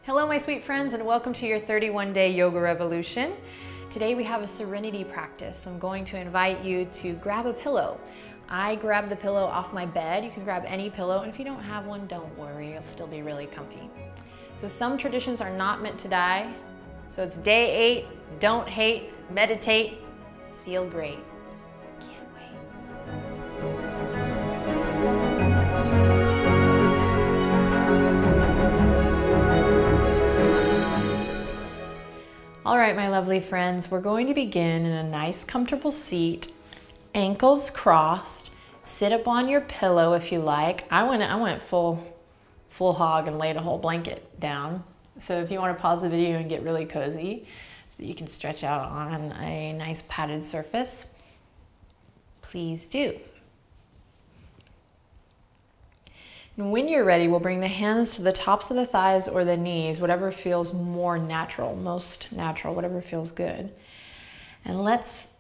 Hello my sweet friends, and welcome to your 31-day yoga revolution. Today we have a serenity practice. I'm going to invite you to grab a pillow. I grabbed the pillow off my bed. You can grab any pillow, and if you don't have one, don't worry, it'll still be really comfy. So some traditions are not meant to die. So it's day 8, don't hate, meditate, feel great. Can't wait. All right, my lovely friends, we're going to begin in a nice comfortable seat, ankles crossed. Sit up on your pillow if you like. I went full hog and laid a whole blanket down. So if you want to pause the video and get really cozy so that you can stretch out on a nice padded surface, please do. And when you're ready, we'll bring the hands to the tops of the thighs or the knees, whatever feels more natural, most natural, whatever feels good. And let's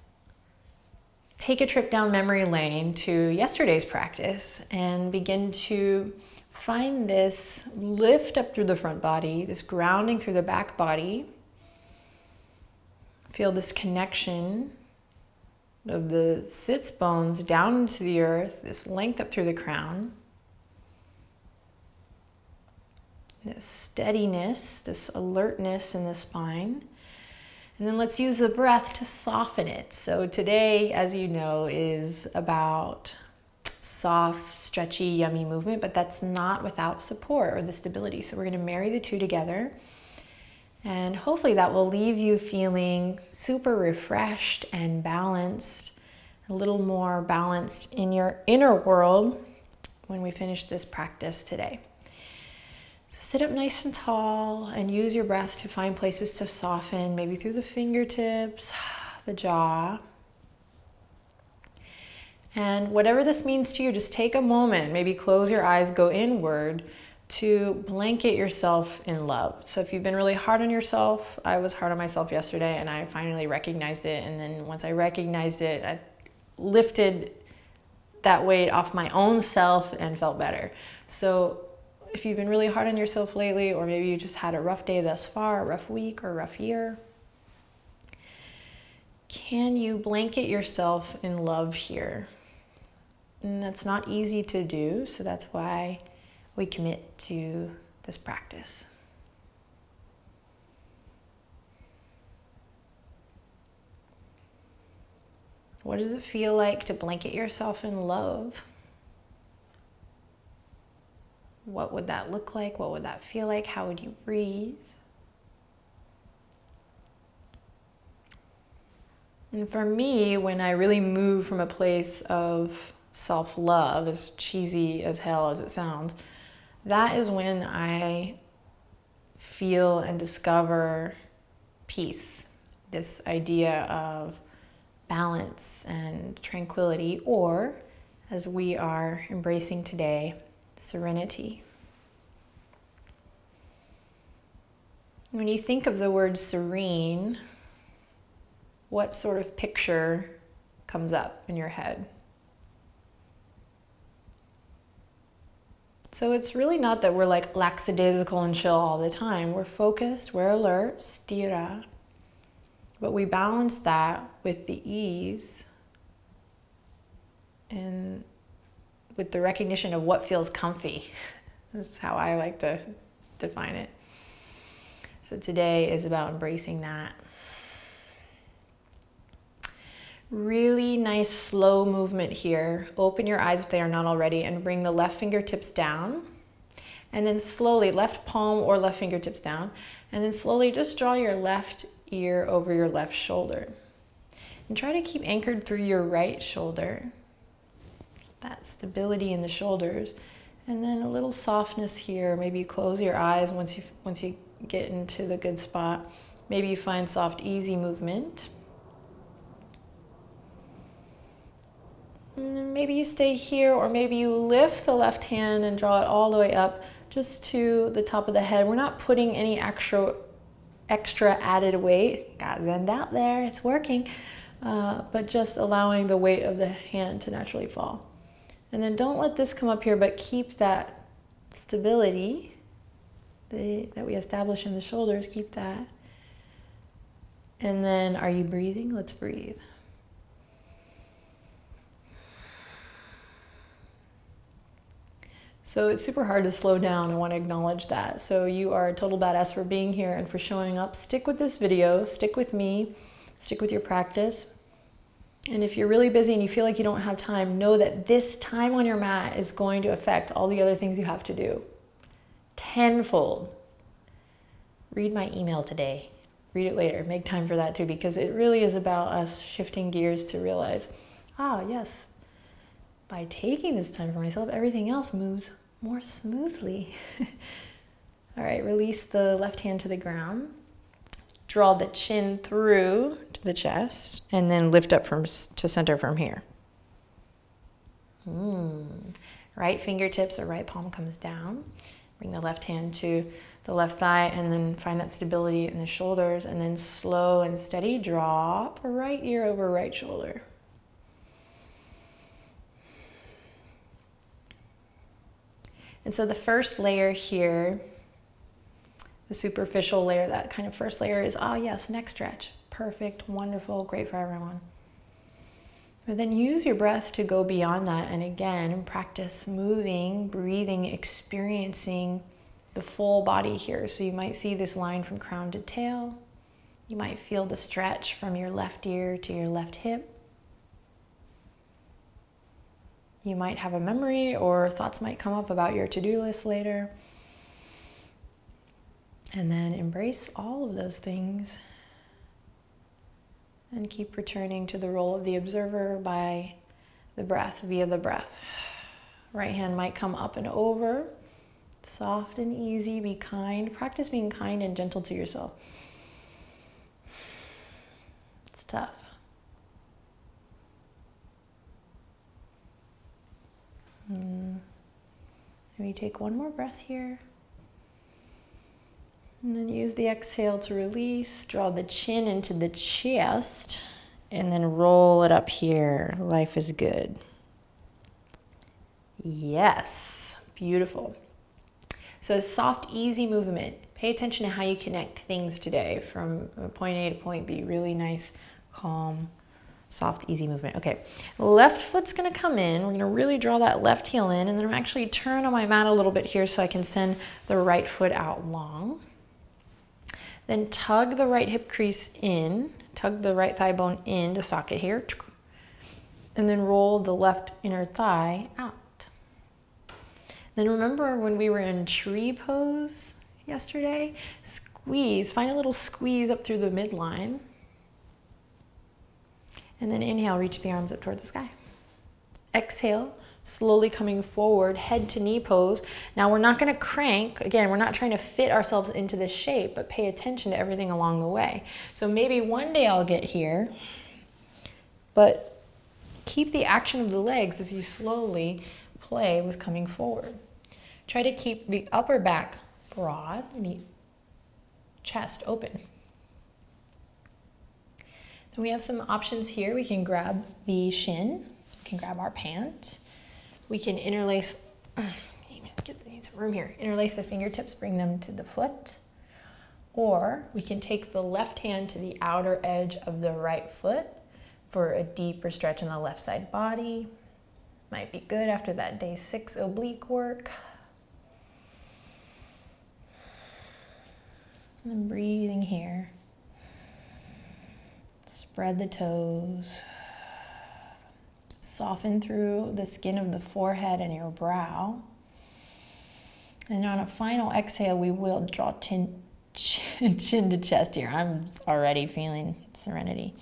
take a trip down memory lane to yesterday's practice and begin to find this lift up through the front body, this grounding through the back body. Feel this connection of the sits bones down into the earth, this length up through the crown. This steadiness, this alertness in the spine. And then let's use the breath to soften it. So today, as you know, is about soft, stretchy, yummy movement, but that's not without support or the stability. So we're going to marry the two together. And hopefully that will leave you feeling super refreshed and balanced, a little more balanced in your inner world when we finish this practice today. So sit up nice and tall and use your breath to find places to soften, maybe through the fingertips, the jaw. And whatever this means to you, just take a moment, maybe close your eyes, go inward to blanket yourself in love. So if you've been really hard on yourself, I was hard on myself yesterday and I finally recognized it. And then once I recognized it, I lifted that weight off my own self and felt better. So if you've been really hard on yourself lately, or maybe you just had a rough day thus far, a rough week or a rough year, can you blanket yourself in love here? And that's not easy to do, so that's why we commit to this practice. What does it feel like to blanket yourself in love? What would that look like? What would that feel like? How would you breathe? And for me, when I really move from a place of self-love, as cheesy as hell as it sounds, that is when I feel and discover peace, this idea of balance and tranquility, or as we are embracing today, serenity. When you think of the word serene, what sort of picture comes up in your head? So it's really not that we're like lackadaisical and chill all the time. We're focused, we're alert, stira, but we balance that with the ease and with the recognition of what feels comfy. That's how I like to define it. So today is about embracing that. Really nice slow movement here. Open your eyes if they are not already and bring the left fingertips down. And then slowly, left palm or left fingertips down. And then slowly just draw your left ear over your left shoulder. And try to keep anchored through your right shoulder. That stability in the shoulders, and then a little softness here. Maybe you close your eyes once you get into the good spot. Maybe you find soft, easy movement. And then maybe you stay here, or maybe you lift the left hand and draw it all the way up just to the top of the head. We're not putting any extra added weight. Got zened out there, it's working. But just allowing the weight of the hand to naturally fall. And then don't let this come up here, but keep that stability that we establish in the shoulders, keep that. And then, are you breathing? Let's breathe. So it's super hard to slow down. I want to acknowledge that. So you are a total badass for being here and for showing up. Stick with this video, stick with me, stick with your practice. And if you're really busy and you feel like you don't have time, know that this time on your mat is going to affect all the other things you have to do. Tenfold. Read my email today. Read it later. Make time for that too, because it really is about us shifting gears to realize, yes, by taking this time for myself, everything else moves more smoothly. All right, release the left hand to the ground. Draw the chin through to the chest, and then lift up to center from here. Right fingertips or right palm comes down. Bring the left hand to the left thigh, and then find that stability in the shoulders, and then slow and steady drop right ear over right shoulder. And so the first layer here, the superficial layer, that kind of first layer is, yes, neck stretch. Perfect, wonderful, great for everyone. But then use your breath to go beyond that, and again, practice moving, breathing, experiencing the full body here. So you might see this line from crown to tail. You might feel the stretch from your left ear to your left hip. You might have a memory or thoughts might come up about your to-do list later. And then embrace all of those things and keep returning to the role of the observer by the breath, via the breath. Right hand might come up and over. Soft and easy, be kind. Practice being kind and gentle to yourself. It's tough. Maybe take one more breath here. And then use the exhale to release. Draw the chin into the chest. And then roll it up here. Life is good. Yes. Beautiful. So soft, easy movement. Pay attention to how you connect things today from point A to point B. Really nice, calm, soft, easy movement. Okay, left foot's gonna come in. We're gonna really draw that left heel in, and then I'm actually turn on my mat a little bit here so I can send the right foot out long. Then tug the right hip crease in, tug the right thigh bone in to socket here, and then roll the left inner thigh out. Then remember when we were in tree pose yesterday? Squeeze, find a little squeeze up through the midline. And then inhale, reach the arms up toward the sky. Exhale, slowly coming forward, head to knee pose. Now we're not gonna crank. Again, we're not trying to fit ourselves into this shape, but pay attention to everything along the way. So maybe one day I'll get here, but keep the action of the legs as you slowly play with coming forward. Try to keep the upper back broad, the chest open. Then we have some options here. We can grab the shin, we can grab our pant. We can interlace, need some room here. Interlace the fingertips, bring them to the foot. Or we can take the left hand to the outer edge of the right foot for a deeper stretch in the left side body. Might be good after that day 6 oblique work. And then breathing here. Spread the toes. Soften through the skin of the forehead and your brow. And on a final exhale, we will draw chin to chest here. I'm already feeling serenity.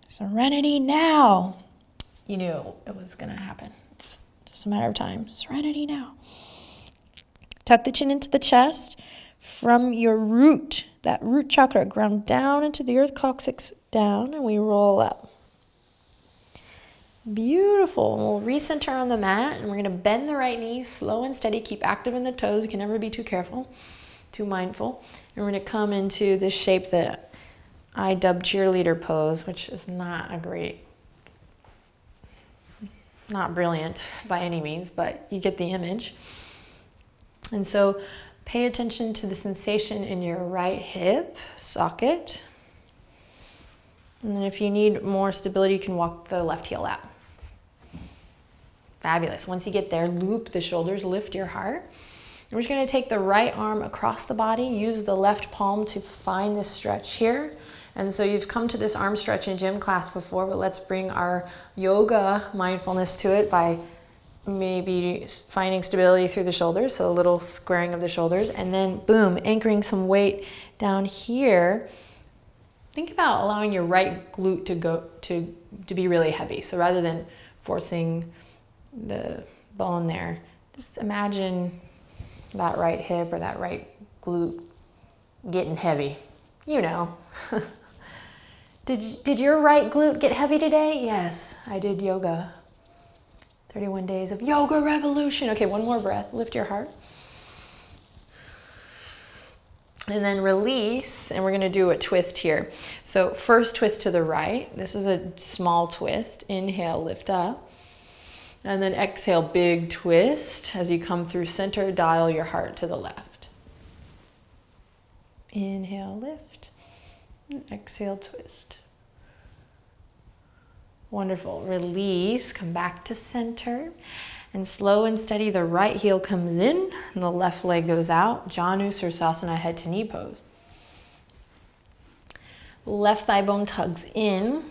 Serenity now. You knew it was going to happen. Just a matter of time. Serenity now. Tuck the chin into the chest. From your root, that root chakra, ground down into the earth, coccyx down, and we roll up. Beautiful. We'll recenter on the mat, and we're going to bend the right knee, slow and steady. Keep active in the toes. You can never be too careful, too mindful. And we're going to come into this shape that I dub cheerleader pose, which is not brilliant by any means, but you get the image. And so pay attention to the sensation in your right hip socket. And then if you need more stability, you can walk the left heel out. Fabulous. Once you get there, loop the shoulders, lift your heart. And we're just going to take the right arm across the body, use the left palm to find this stretch here. And so you've come to this arm stretch in gym class before, but let's bring our yoga mindfulness to it by maybe finding stability through the shoulders, so a little squaring of the shoulders, and then boom, anchoring some weight down here. Think about allowing your right glute to be really heavy. So rather than forcing the bone there, just imagine that right hip or that right glute getting heavy. You know. Did your right glute get heavy today? Yes, I did yoga. 31 days of yoga revolution. Okay, one more breath. Lift your heart. And then release, and we're going to do a twist here. So first twist to the right. This is a small twist. Inhale, lift up. And then exhale, big twist. As you come through center, dial your heart to the left. Inhale, lift. And exhale, twist. Wonderful. Release, come back to center. And slow and steady, the right heel comes in and the left leg goes out. Janu Sirsasana, head to knee pose. Left thigh bone tugs in.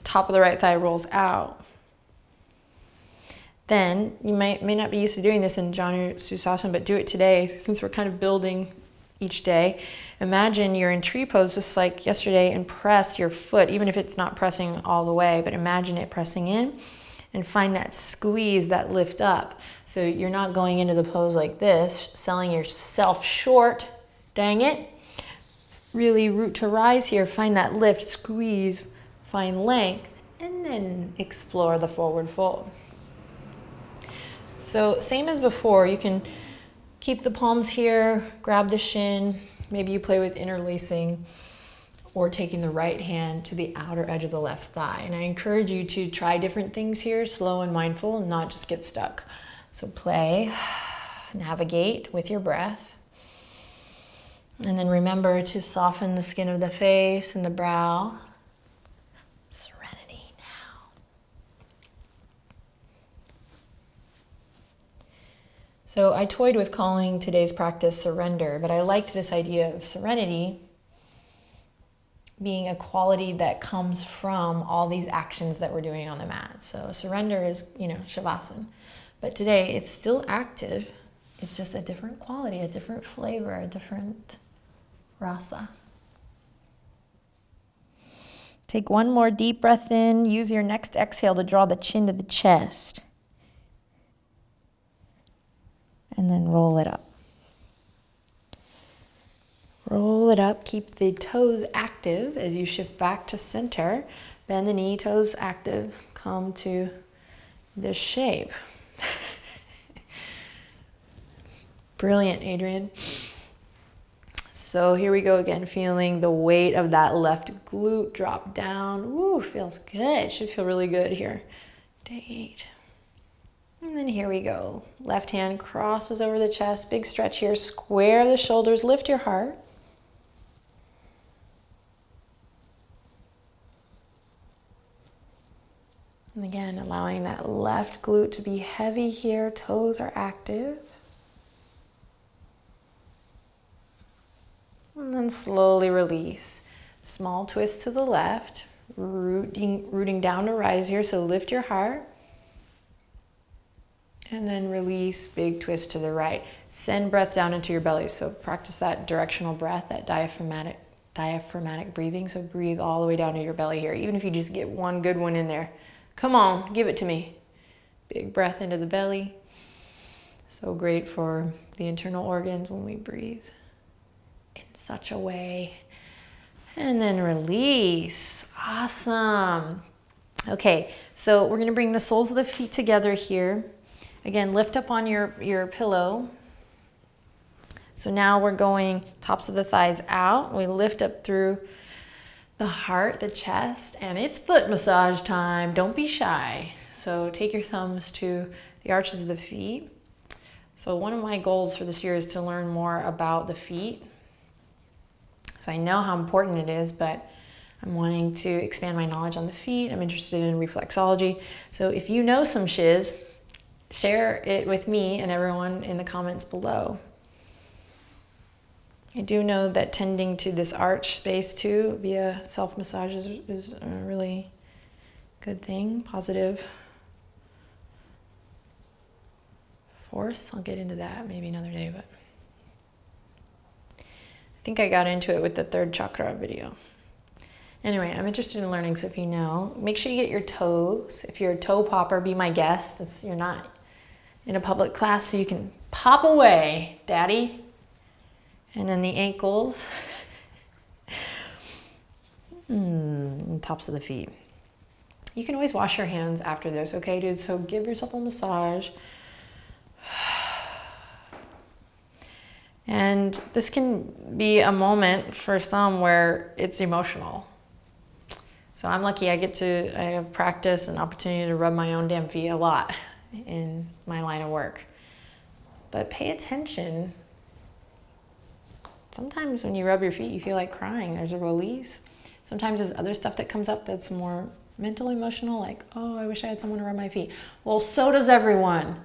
Top of the right thigh rolls out. Then, you may not be used to doing this in Janu Sirsasana, but do it today since we're kind of building each day. Imagine you're in tree pose just like yesterday and press your foot, even if it's not pressing all the way, but imagine it pressing in and find that squeeze, that lift up. So you're not going into the pose like this, selling yourself short, dang it. Really root to rise here, find that lift, squeeze, find length, and then explore the forward fold. So same as before, you can keep the palms here, grab the shin. Maybe you play with interlacing or taking the right hand to the outer edge of the left thigh. And I encourage you to try different things here, slow and mindful, and not just get stuck. So play, navigate with your breath. And then remember to soften the skin of the face and the brow. Serenity now. So I toyed with calling today's practice surrender, but I liked this idea of serenity being a quality that comes from all these actions that we're doing on the mat. So surrender is, Shavasana. But today it's still active. It's just a different quality, a different flavor, a different rasa. Take one more deep breath in. Use your next exhale to draw the chin to the chest. And then roll it up. Roll it up, keep the toes active as you shift back to center. Bend the knee, toes active, come to this shape. Brilliant, Adriene. So here we go again, feeling the weight of that left glute drop down. Woo, feels good. Should feel really good here. Day 8. And then here we go. Left hand crosses over the chest, big stretch here, square the shoulders, lift your heart. And again, allowing that left glute to be heavy here, toes are active. And then slowly release. Small twist to the left, rooting down to rise here, so lift your heart. And then release, big twist to the right. Send breath down into your belly, so practice that directional breath, that diaphragmatic breathing, so breathe all the way down to your belly here, even if you just get one good one in there. Come on, give it to me. Big breath into the belly. So great for the internal organs when we breathe in such a way. And then release. Awesome. Okay, so we're going to bring the soles of the feet together here. Again, lift up on your pillow. So now we're going tops of the thighs out. We lift up through the heart, the chest, and it's foot massage time. Don't be shy. So take your thumbs to the arches of the feet. So one of my goals for this year is to learn more about the feet. So I know how important it is, but I'm wanting to expand my knowledge on the feet. I'm interested in reflexology. So if you know some shiz, share it with me and everyone in the comments below. I do know that tending to this arch space too via self-massage is a really good thing, positive force. I'll get into that maybe another day, but I think I got into it with the third chakra video. Anyway, I'm interested in learning, so if you know, make sure you get your toes. If you're a toe popper, be my guest. You're not in a public class, so you can pop away, daddy. And then the ankles, and tops of the feet. You can always wash your hands after this, okay, dude? So give yourself a massage. And this can be a moment for some where it's emotional. So I'm lucky I have practice and opportunity to rub my own damn feet a lot in my line of work. But pay attention. Sometimes when you rub your feet, you feel like crying. There's a release. Sometimes there's other stuff that comes up that's more mental, emotional, like, oh, I wish I had someone to rub my feet. Well, so does everyone.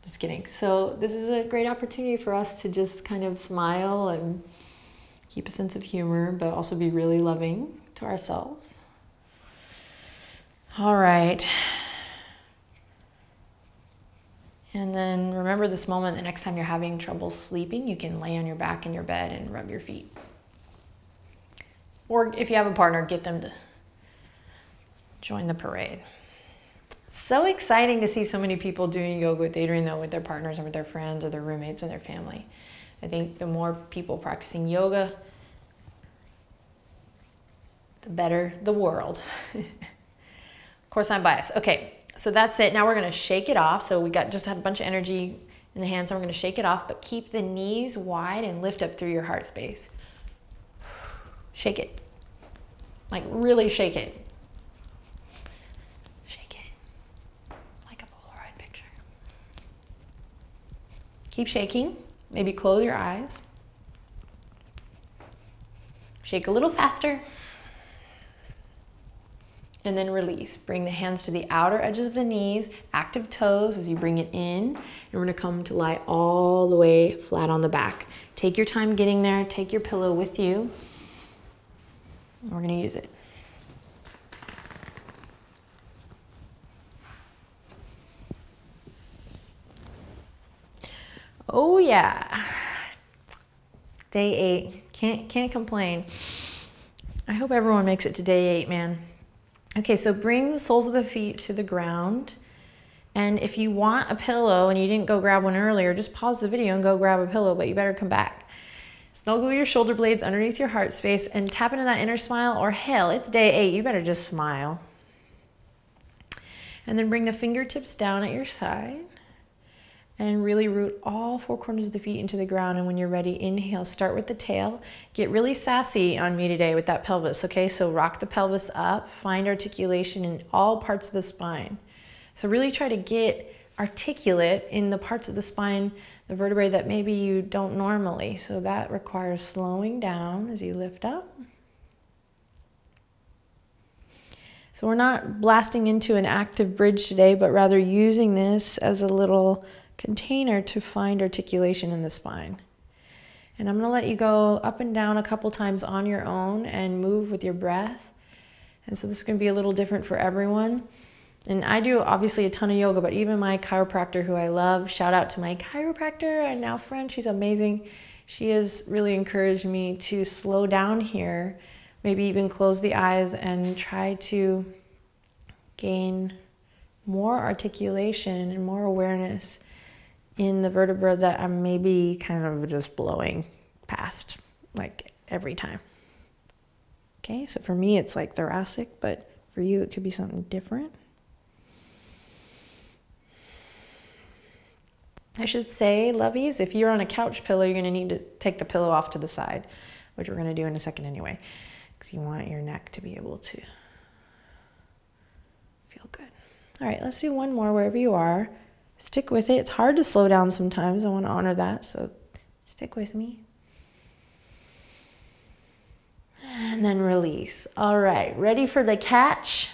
Just kidding. So this is a great opportunity for us to just kind of smile and keep a sense of humor, but also be really loving to ourselves. All right. And then remember this moment, the next time you're having trouble sleeping, you can lay on your back in your bed and rub your feet. Or if you have a partner, get them to join the parade. So exciting to see so many people doing yoga with Adriene, though, with their partners and with their friends or their roommates or their family. I think the more people practicing yoga, the better the world. Of course, I'm biased. Okay. So that's it. Now we're going to shake it off. So we just had a bunch of energy in the hands, so we're going to shake it off, but keep the knees wide and lift up through your heart space. Shake it. Like really shake it. Shake it. Like a Polaroid picture. Keep shaking. Maybe close your eyes. Shake a little faster. And then release. Bring the hands to the outer edges of the knees, active toes as you bring it in. And we're gonna come to lie all the way flat on the back. Take your time getting there. Take your pillow with you. And we're gonna use it. Oh yeah. Day 8. Can't complain. I hope everyone makes it to day 8, man. Okay, so bring the soles of the feet to the ground. And if you want a pillow and you didn't go grab one earlier, just pause the video and go grab a pillow, but you better come back. Snuggle your shoulder blades underneath your heart space and tap into that inner smile, or hell, it's day 8, you better just smile. And then bring the fingertips down at your side and really root all 4 corners of the feet into the ground. And when you're ready, inhale, start with the tail. Get really sassy on me today with that pelvis, okay? So rock the pelvis up, find articulation in all parts of the spine. So really try to get articulate in the parts of the spine, the vertebrae that maybe you don't normally. So that requires slowing down as you lift up. So we're not blasting into an active bridge today, but rather using this as a little container to find articulation in the spine. And I'm going to let you go up and down a couple times on your own and move with your breath. And so this is going to be a little different for everyone. And I do obviously a ton of yoga, but even my chiropractor, who I love, shout out to my chiropractor and now friend, she's amazing. She has really encouraged me to slow down here, maybe even close the eyes and try to gain more articulation and more awareness in the vertebra that I'm maybe kind of just blowing past like every time. Okay, so for me it's like thoracic, but for you it could be something different. I should say, lovies, if you're on a couch pillow, you're gonna need to take the pillow off to the side, which we're gonna do in a second anyway, because you want your neck to be able to feel good. All right, let's do one more wherever you are. Stick with it. It's hard to slow down sometimes. I want to honor that, so stick with me. And then release. All right, ready for the catch?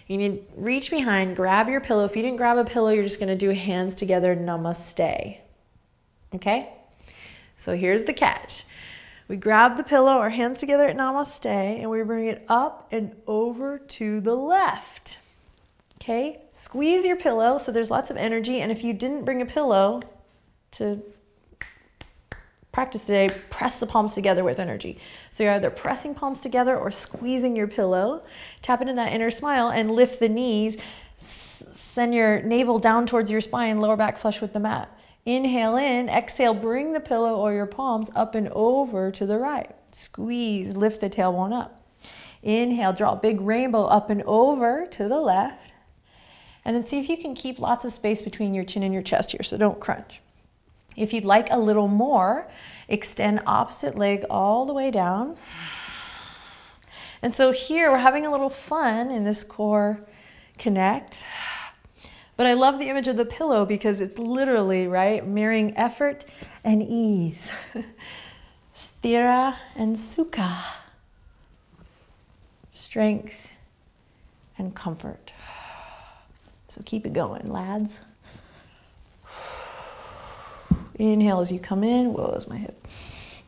You need to reach behind, grab your pillow. If you didn't grab a pillow, you're just going to do hands together, namaste. Okay? So here's the catch. We grab the pillow, our hands together at namaste, and we bring it up and over to the left. Okay? Squeeze your pillow so there's lots of energy, and if you didn't bring a pillow to practice today, press the palms together with energy. So you're either pressing palms together or squeezing your pillow. Tap into that inner smile and lift the knees. Send your navel down towards your spine, lower back flush with the mat. Inhale in, exhale, bring the pillow or your palms up and over to the right. Squeeze, lift the tailbone up. Inhale, draw a big rainbow up and over to the left. And then see if you can keep lots of space between your chin and your chest here, so don't crunch. If you'd like a little more, extend opposite leg all the way down. And so here we're having a little fun in this core connect. But I love the image of the pillow because it's literally, right, mirroring effort and ease. Sthira and sukha. Strength and comfort. So keep it going, lads. Inhale as you come in. Whoa, that's my hip.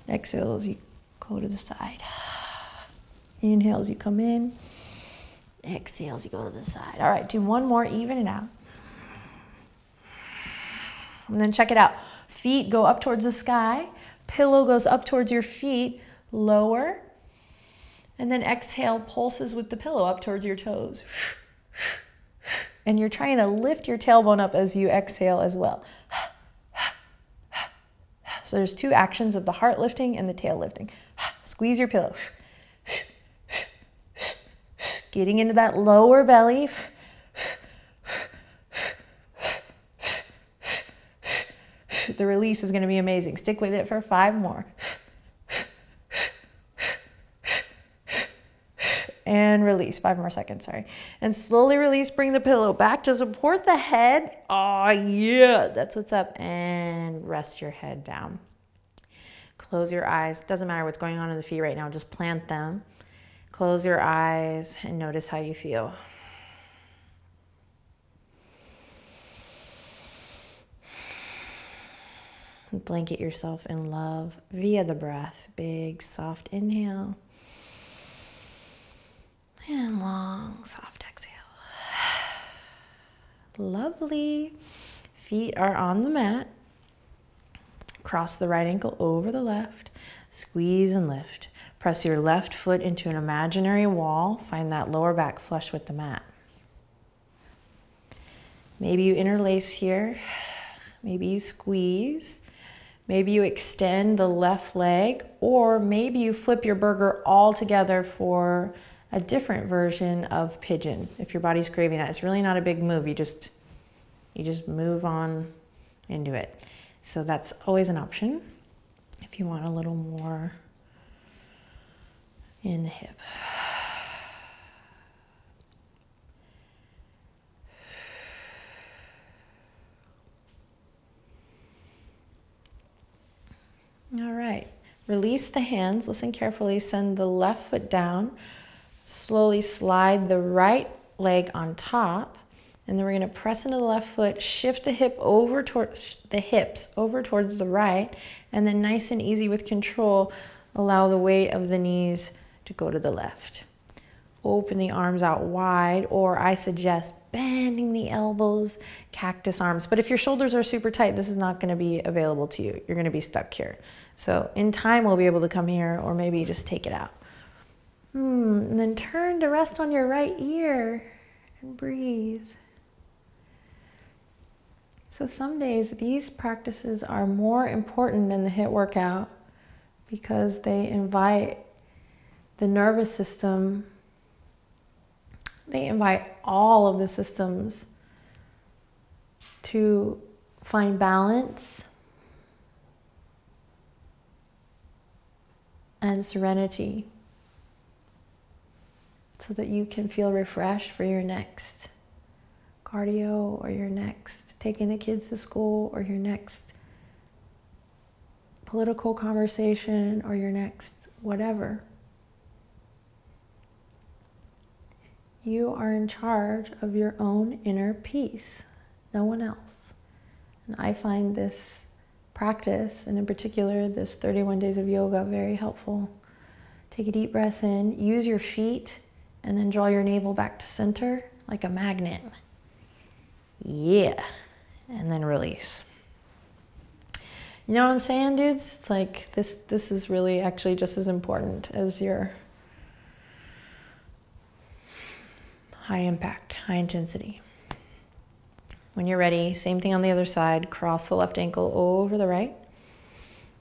Exhale as you go to the side. Inhale as you come in. Exhale as you go to the side. All right, do one more, even it out. And then check it out. Feet go up towards the sky. Pillow goes up towards your feet. Lower. And then exhale, pulses with the pillow up towards your toes. And you're trying to lift your tailbone up as you exhale as well. So there's two actions of the heart lifting and the tail lifting. Squeeze your pillow. Getting into that lower belly. The release is going to be amazing. Stick with it for 5 more. And release, 5 more seconds, sorry. And slowly release, bring the pillow back to support the head. Oh yeah, that's what's up. And rest your head down. Close your eyes. Doesn't matter what's going on in the feet right now, just plant them. Close your eyes and notice how you feel. Blanket yourself in love via the breath. Big, soft inhale. And long, soft exhale. Lovely. Feet are on the mat. Cross the right ankle over the left. Squeeze and lift. Press your left foot into an imaginary wall. Find that lower back flush with the mat. Maybe you interlace here. Maybe you squeeze. Maybe you extend the left leg. Or maybe you flip your burger all together for a different version of pigeon, if your body's craving that. It's really not a big move. You just move on into it. So that's always an option if you want a little more in the hip. All right, release the hands. Listen carefully. Send the left foot down. Slowly slide the right leg on top, and then we're going to press into the left foot, shift the hip over towards the hips over towards the right, and then nice and easy with control, allow the weight of the knees to go to the left. Open the arms out wide, or I suggest bending the elbows, cactus arms. But if your shoulders are super tight, this is not going to be available to you. You're going to be stuck here. So in time, we'll be able to come here, or maybe just take it out. And then turn to rest on your right ear and breathe. So some days these practices are more important than the HIIT workout because they invite the nervous system, they invite all of the systems to find balance and serenity, so that you can feel refreshed for your next cardio, or your next taking the kids to school, or your next political conversation, or your next whatever. You are in charge of your own inner peace, no one else. And I find this practice, and in particular this 31 days of yoga, very helpful. Take a deep breath in, use your feet, and then draw your navel back to center like a magnet. Yeah. And then release. You know what I'm saying, dudes? It's like this is really actually just as important as your high impact, high intensity. When you're ready, same thing on the other side. Cross the left ankle over the right.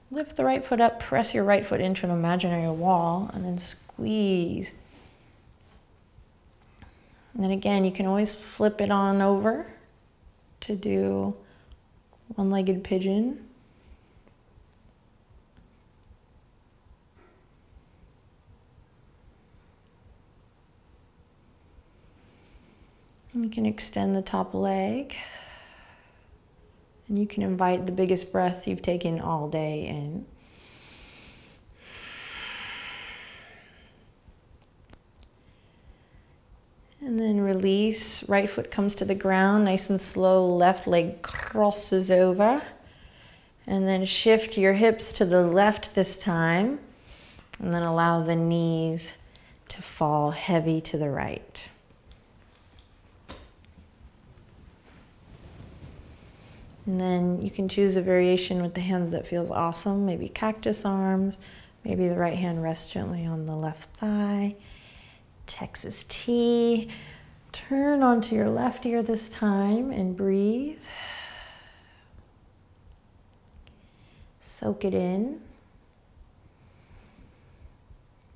Lift the right foot up, press your right foot into an imaginary wall, and then squeeze. And then again, you can always flip it on over to do one-legged pigeon. You can extend the top leg. And you can invite the biggest breath you've taken all day in. And then release. Right foot comes to the ground, nice and slow. Left leg crosses over. And then shift your hips to the left this time. And then allow the knees to fall heavy to the right. And then you can choose a variation with the hands that feels awesome. Maybe cactus arms. Maybe the right hand rests gently on the left thigh. Texas T. Turn onto your left ear this time and breathe. Soak it in.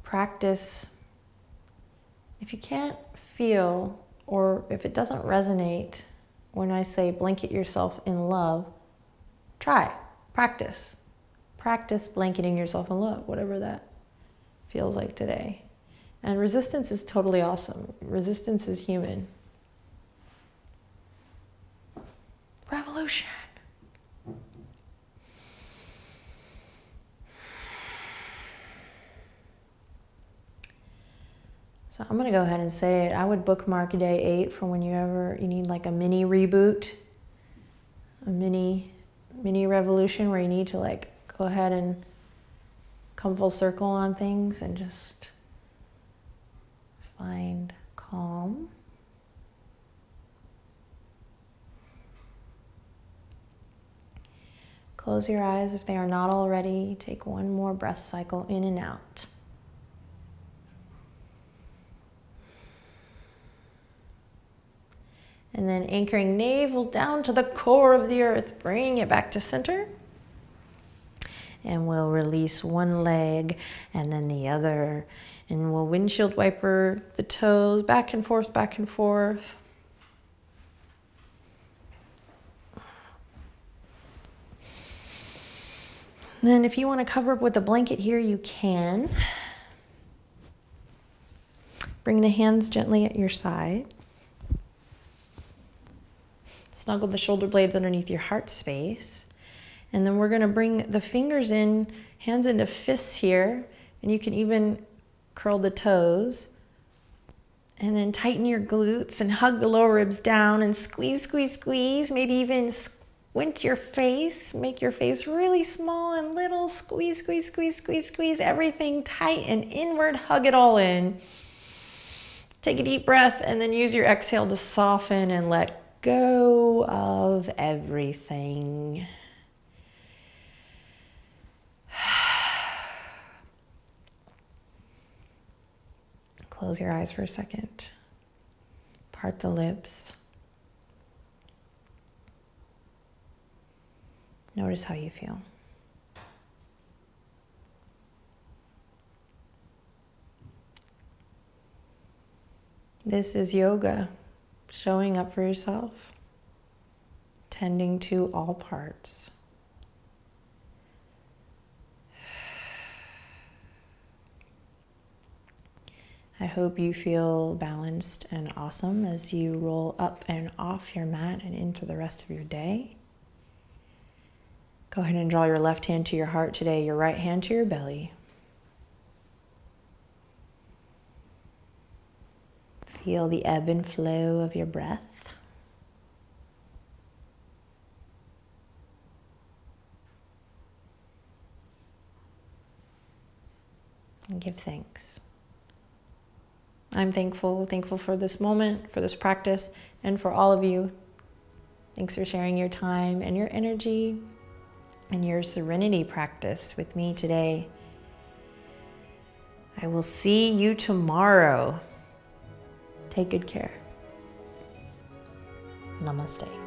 Practice. If you can't feel, or if it doesn't resonate, when I say blanket yourself in love, try, practice. Practice blanketing yourself in love, whatever that feels like today. And resistance is totally awesome. Resistance is human. Revolution. So I'm going to go ahead and say it. I would bookmark day 8 for whenever you need like a mini reboot, a mini revolution where you need to like go ahead and come full circle on things and just find calm. Close your eyes if they are not already. Take one more breath cycle in and out. And then anchoring navel down to the core of the earth. Bring it back to center. And we'll release one leg and then the other. And we'll windshield wiper the toes back and forth, back and forth. And then if you want to cover up with a blanket here, you can. Bring the hands gently at your side. Snuggle the shoulder blades underneath your heart space. And then we're going to bring the fingers in, hands into fists here. And you can even curl the toes. And then tighten your glutes and hug the lower ribs down and squeeze, squeeze, squeeze. Maybe even squint your face. Make your face really small and little. Squeeze, squeeze, squeeze, squeeze, squeeze. Everything tight and inward. Hug it all in. Take a deep breath and then use your exhale to soften and let go of everything. Close your eyes for a second. Part the lips. Notice how you feel. This is yoga. Showing up for yourself, tending to all parts. I I hope you feel balanced and awesome as you roll up and off your mat and into the rest of your day. Go ahead and draw your left hand to your heart today, your right hand to your belly. Feel the ebb and flow of your breath. And give thanks. I'm thankful for this moment, for this practice, and for all of you. Thanks for sharing your time and your energy and your serenity practice with me today. I will see you tomorrow. Take good care. Namaste.